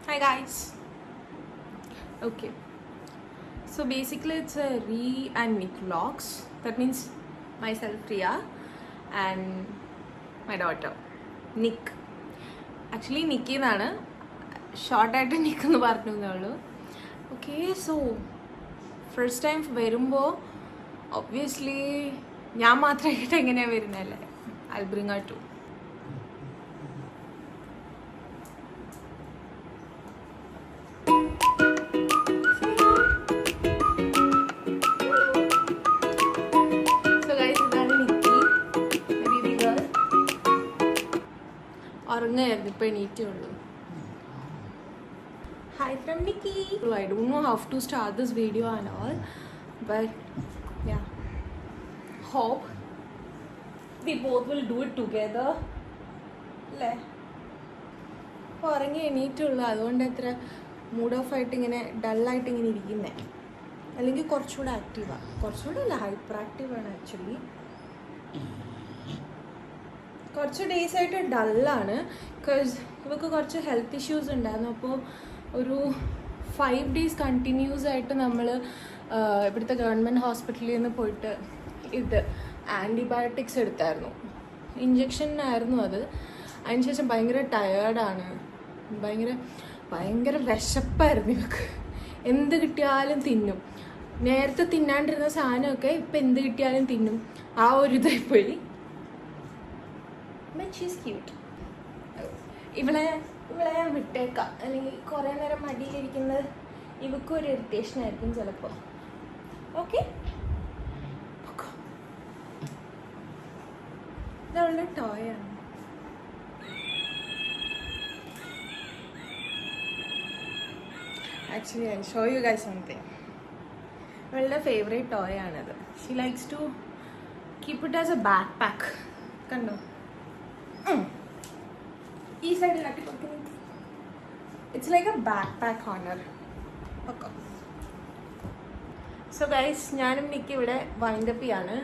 Hi guys. Okay. So basically it's a Ree and Nick vlogs. That means myself Riya and my daughter Nick. Actually Nicky എന്നാണ് ഷോർട്ടായിട്ട് നിക്ക് എന്ന് പറഞ്ഞേ ഉള്ളൂ. Okay so first time വരുമ്പോൾ obviously ഞാൻ മാത്രമായിട്ട് എങ്ങനെയാണ് വരുന്നതല്ലേ. I'll bring her too. ഉറങ്ങായിരുന്നു, ഇപ്പം എണീറ്റേ ഉള്ളൂ. Hi from Nikki. I don't know how to start this video and all, but yeah, hope we both will do it together. അല്ലേ? ഉറങ്ങി എണീറ്റുള്ളൂ, അതുകൊണ്ട് എത്ര മൂഡ് ഓഫ് ആയിട്ട് ഇങ്ങനെ ഡള്ളായിട്ട് ഇങ്ങനെ ഇരിക്കുന്നേ. അല്ലെങ്കിൽ കുറച്ചുകൂടെ ആക്റ്റീവാണ്, കുറച്ചുകൂടെ അല്ല ഹൈപ്പർ ആക്റ്റീവാണ് ആക്ച്വലി. കുറച്ച് ഡേയ്സ് ആയിട്ട് ഡള്ളാണ്, ബിക്കോസ് ഇവർക്ക് കുറച്ച് ഹെൽത്ത് ഇഷ്യൂസ് ഉണ്ടായിരുന്നു. അപ്പോൾ ഒരു 5 days കണ്ടിന്യൂസ് ആയിട്ട് നമ്മൾ ഇവിടുത്തെ ഗവൺമെൻറ് ഹോസ്പിറ്റലിൽ നിന്ന് പോയിട്ട് ഇത് ആൻറ്റിബയോട്ടിക്സ് എടുത്തായിരുന്നു. ഇഞ്ചക്ഷനായിരുന്നു അത്. അതിനുശേഷം ഭയങ്കര ടയേർഡാണ്, ഭയങ്കര വിശപ്പായിരുന്നു ഇവർക്ക്. എന്ത് കിട്ടിയാലും തിന്നും. നേരത്തെ തിന്നാണ്ടിരുന്ന സാധനമൊക്കെ ഇപ്പം എന്ത് കിട്ടിയാലും തിന്നും. ആ ഒരു ഇതായിപ്പോയി. But she's cute. ഇവളെ ഞാൻ വിട്ടേക്കാം, അല്ലെങ്കിൽ കുറേ നേരം മടിയിലിരിക്കുന്നത് ഇവക്കും ഒരു ഇറിറ്റേഷൻ ആയിരിക്കും ചിലപ്പോൾ. ഓക്കെ, ഇതവളുടെ ടോയാണ്. Actually I show you guys something. ഇവളുടെ ഫേവറേറ്റ് ടോയാണത്. She likes to keep it as a back pack. കണ്ടോ, ഈ സൈഡിൽ തട്ടിക്കൊടുക്കുന്നത്. It's like a back pack honour. Okay, so guys ഞാനും നിക്ക് ഇവിടെ വൈൻഡപ്പ് ചെയ്യാണ്.